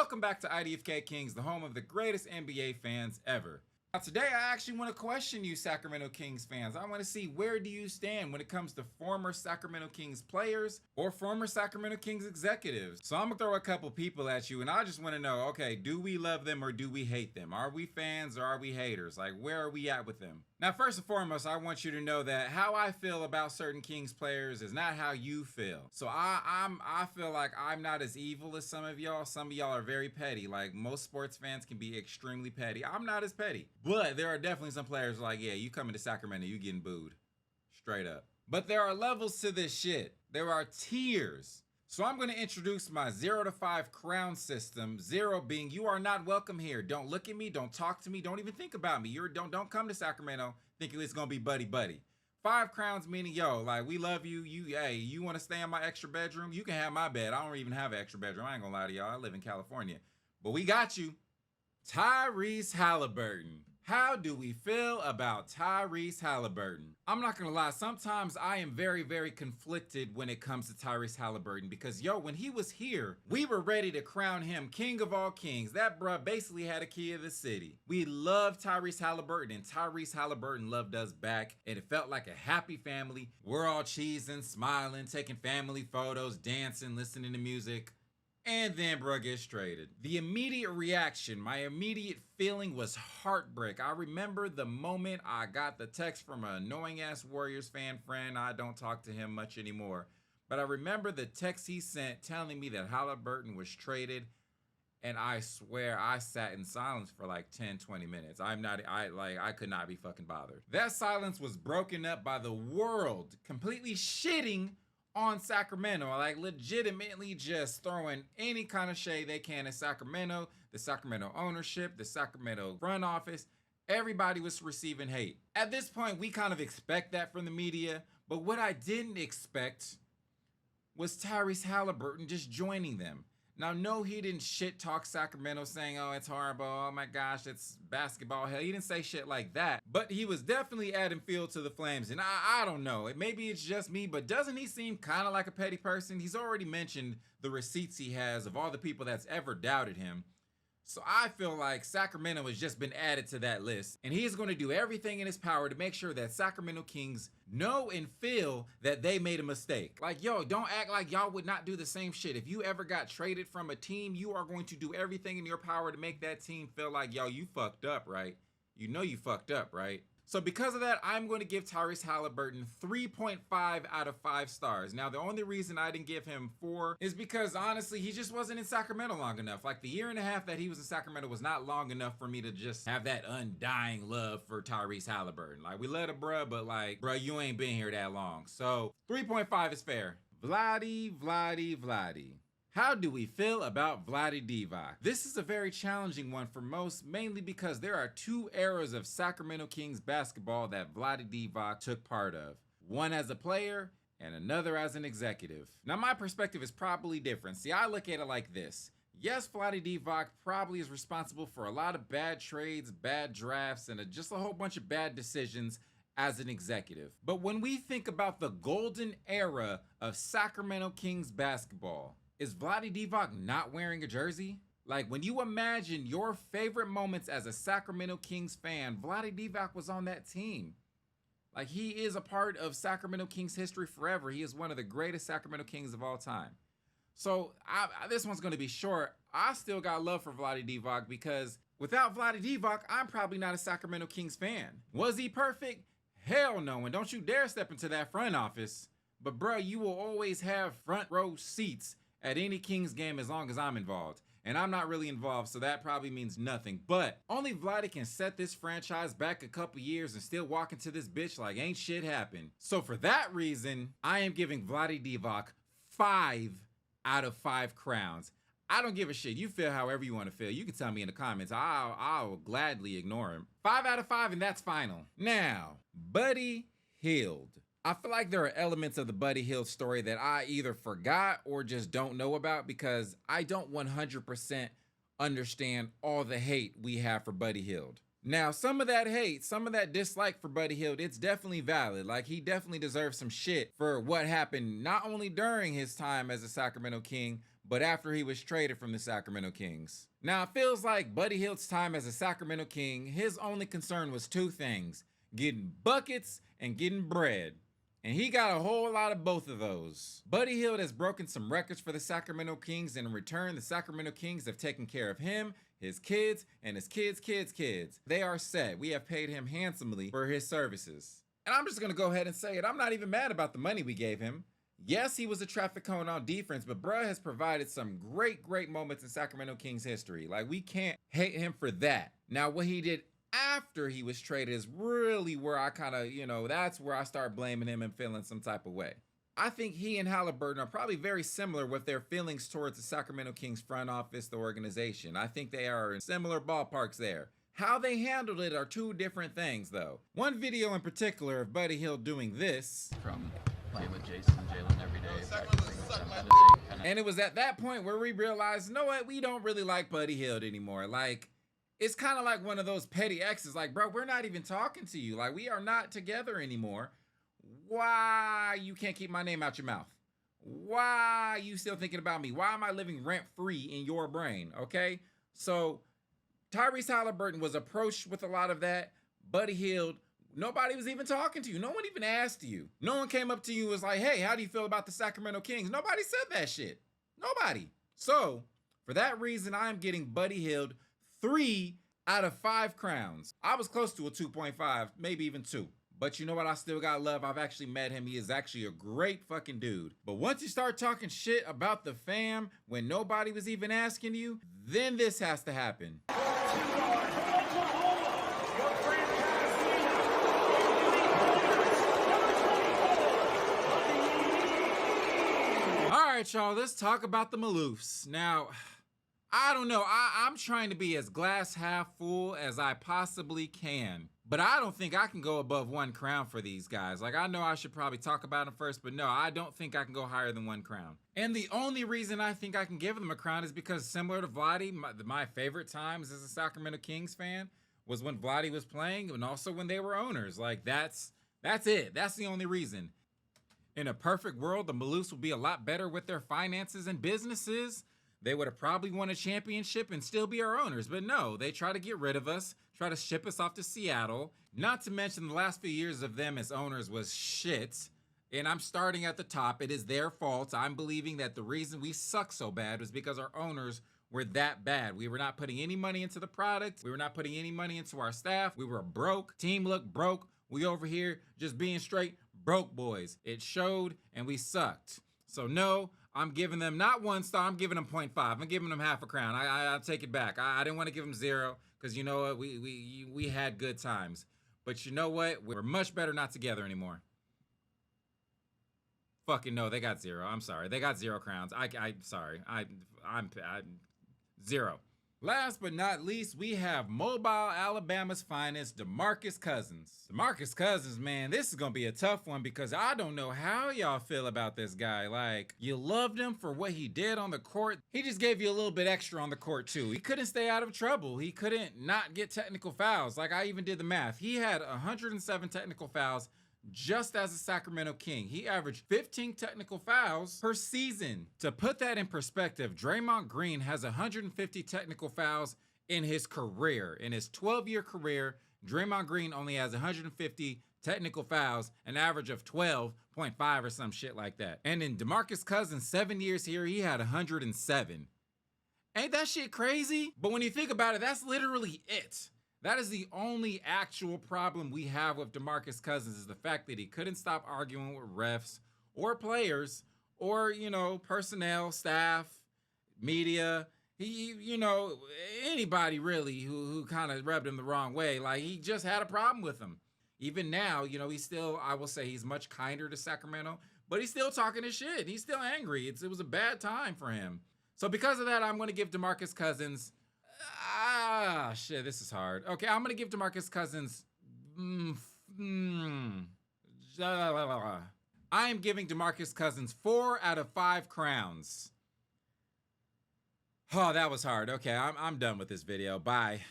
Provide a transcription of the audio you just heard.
Welcome back to IDFK Kings, the home of the greatest NBA fans ever. Now today I actually want to question you Sacramento Kings fans. I want to see, where do you stand when it comes to former Sacramento Kings players or former Sacramento Kings executives? So I'm going to throw a couple people at you and I just want to know, okay, do we love them or do we hate them? Are we fans or are we haters? Like, where are we at with them? Now, first and foremost, I want you to know that how I feel about certain Kings players is not how you feel. So I feel like I'm not as evil as some of y'all. Some of y'all are very petty. Like, most sports fans can be extremely petty. I'm not as petty. But there are definitely some players like, yeah, you coming to Sacramento, you getting booed. Straight up. But there are levels to this shit. There are tiers. So I'm going to introduce my 0 to 5 crown system. 0 being you are not welcome here. Don't look at me. Don't talk to me. Don't even think about me. Don't come to Sacramento thinking it's going to be buddy buddy. 5 crowns meaning, yo, like, we love you. Hey, you want to stay in my extra bedroom? You can have my bed. I don't even have an extra bedroom. I ain't going to lie to y'all. I live in California. But we got you. Tyrese Halliburton. How do we feel about Tyrese Halliburton? I'm not gonna lie, sometimes I am very, very conflicted when it comes to Tyrese Halliburton because, yo, when he was here, we were ready to crown him king of all kings. That bruh basically had a key of the city. We loved Tyrese Halliburton and Tyrese Halliburton loved us back, and it felt like a happy family. We're all cheesing, smiling, taking family photos, dancing, listening to music. And then bruh gets traded. The immediate reaction, my immediate feeling was heartbreak. I remember the moment I got the text from an annoying ass Warriors fan friend. I don't talk to him much anymore. But I remember the text he sent telling me that Halliburton was traded. And I swear I sat in silence for like 10, 20 minutes. I could not be fucking bothered. That silence was broken up by the world completely shitting on Sacramento, like legitimately just throwing any kind of shade they can at Sacramento, the Sacramento ownership, the Sacramento front office. Everybody was receiving hate. At this point, we kind of expect that from the media, but what I didn't expect was Tyrese Halliburton just joining them. Now, no, he didn't shit talk Sacramento saying, oh, it's horrible, oh my gosh, it's basketball hell. He didn't say shit like that, but he was definitely adding fuel to the flames. And I don't know, maybe it's just me, but doesn't he seem kind of like a petty person? He's already mentioned the receipts he has of all the people that's ever doubted him. So I feel like Sacramento has just been added to that list, and he is going to do everything in his power to make sure that Sacramento Kings know and feel that they made a mistake. Like, yo, don't act like y'all would not do the same shit. If you ever got traded from a team, you are going to do everything in your power to make that team feel like, yo, you fucked up, right? You know you fucked up, right? So because of that, I'm going to give Tyrese Halliburton 3.5 out of 5 stars. Now, the only reason I didn't give him 4 is because, honestly, he just wasn't in Sacramento long enough. Like, the year and a half that he was in Sacramento was not long enough for me to just have that undying love for Tyrese Halliburton. Like, we love a bruh, but like, bruh, you ain't been here that long. So 3.5 is fair. Vladi. How do we feel about Vlade Divac? This is a very challenging one for most, mainly because there are 2 eras of Sacramento Kings basketball that Vlade Divac took part of. One as a player and another as an executive. Now, my perspective is probably different. See, I look at it like this. Yes, Vlade Divac probably is responsible for a lot of bad trades, bad drafts, and just a whole bunch of bad decisions as an executive. But when we think about the golden era of Sacramento Kings basketball, is Vlade Divac not wearing a jersey? Like, when you imagine your favorite moments as a Sacramento Kings fan, Vlade Divac was on that team. Like, he is a part of Sacramento Kings history forever. He is one of the greatest Sacramento Kings of all time. So this one's going to be short. I still got love for Vlade Divac because without Vlade Divac, I'm probably not a Sacramento Kings fan. Was he perfect? Hell no, and don't you dare step into that front office. But bro, you will always have front row seats at any Kings game as long as I'm involved. And I'm not really involved, so that probably means nothing. But only Vlade can set this franchise back a couple years and still walk into this bitch like ain't shit happened. So for that reason, I am giving Vlade Divac 5 out of 5 crowns. I don't give a shit. You feel however you want to feel. You can tell me in the comments. I'll gladly ignore him. 5 out of 5, and that's final. Now, Buddy Hield. I feel like there are elements of the Buddy Hield story that I either forgot or just don't know about because I don't 100% understand all the hate we have for Buddy Hield. Now, some of that hate, some of that dislike for Buddy Hield, it's definitely valid. Like, he definitely deserves some shit for what happened, not only during his time as a Sacramento King, but after he was traded from the Sacramento Kings. Now, it feels like Buddy Hield's time as a Sacramento King, his only concern was two things: getting buckets and getting bread. And he got a whole lot of both of those. Buddy Hield has broken some records for the Sacramento Kings, and in return, the Sacramento Kings have taken care of him, his kids, and his kids. They are set. We have paid him handsomely for his services. And I'm just gonna go ahead and say it, I'm not even mad about the money we gave him. Yes, he was a traffic cone on defense, but bruh has provided some great moments in Sacramento Kings history. Like, we can't hate him for that. Now, what he did after he was traded is really where I kind of, that's where I start blaming him and feeling some type of way. I think he and Halliburton are probably very similar with their feelings towards the Sacramento Kings front office, the organization. I think they are in similar ballparks there. How they handled it are two different things, though. One video in particular of Buddy Hield doing this. From playing with Jason and Jalen every day, practicing with them kind of day. And it was at that point where we realized, you know what, we don't really like Buddy Hield anymore. Like, it's kind of like one of those petty exes. Like, bro, we're not even talking to you. Like, we are not together anymore. Why you can't keep my name out your mouth? Why are you still thinking about me? Why am I living rent-free in your brain? Okay? So Tyrese Halliburton was approached with a lot of that. Buddy Hield, nobody was even talking to you. No one even asked you. No one came up to you and was like, hey, how do you feel about the Sacramento Kings? Nobody said that shit. Nobody. So for that reason, I'm getting Buddy Hield 3 out of 5 crowns. I was close to a 2.5, maybe even 2. But you know what? I still got love. I've actually met him. He is actually a great fucking dude. But once you start talking shit about the fam when nobody was even asking you, then this has to happen. All right, y'all, let's talk about the Maloofs. Now, I don't know. I'm trying to be as glass half full as I possibly can. But I don't think I can go above 1 crown for these guys. Like, I know I should probably talk about them first, but no, I don't think I can go higher than 1 crown. And the only reason I think I can give them a crown is because, similar to Vladdy, my favorite times as a Sacramento Kings fan was when Vladdy was playing and also when they were owners. Like, that's it. That's the only reason. In a perfect world, the Maloofs would be a lot better with their finances and businesses. They would have probably won a championship and still be our owners. But no, they try to get rid of us, try to ship us off to Seattle. Not to mention the last few years of them as owners was shit. And I'm starting at the top. It is their fault. I'm believing that the reason we suck so bad was because our owners were that bad. We were not putting any money into the product. We were not putting any money into our staff. We were broke. Team looked broke. We over here just being straight broke boys. It showed and we sucked. So no, I'm giving them not 1 star, I'm giving them 0.5. I'm giving them half a crown. I'll take it back. I didn't want to give them 0 because you know what, we had good times. But you know what, we're much better not together anymore. Fucking no, they got 0. I'm sorry, they got 0 crowns. I'm sorry, I'm 0. Last but not least, we have Mobile, Alabama's finest, DeMarcus Cousins. DeMarcus Cousins, man, this is gonna be a tough one because I don't know how y'all feel about this guy. Like, you loved him for what he did on the court. He just gave you a little bit extra on the court too. He couldn't stay out of trouble. He couldn't not get technical fouls. Like, I even did the math. He had 107 technical fouls just as a Sacramento King. He averaged 15 technical fouls per season. To put that in perspective, Draymond Green has 150 technical fouls in his career. In his 12-year career, Draymond Green only has 150 technical fouls, an average of 12.5 or some shit like that. And in DeMarcus Cousins' 7 years here, he had 107. Ain't that shit crazy? But when you think about it, that's literally it. That is the only actual problem we have with DeMarcus Cousins, is the fact that he couldn't stop arguing with refs or players or, personnel, staff, media. He, anybody really who kind of rubbed him the wrong way. Like, he just had a problem with them. Even now, he's still, I will say he's much kinder to Sacramento, but he's still talking his shit. He's still angry. It was a bad time for him. So because of that, I'm going to give DeMarcus Cousins, shit, this is hard. Okay, I'm going to give DeMarcus Cousins, I am giving DeMarcus Cousins 4 out of 5 crowns. Oh, that was hard. Okay, I'm done with this video. Bye.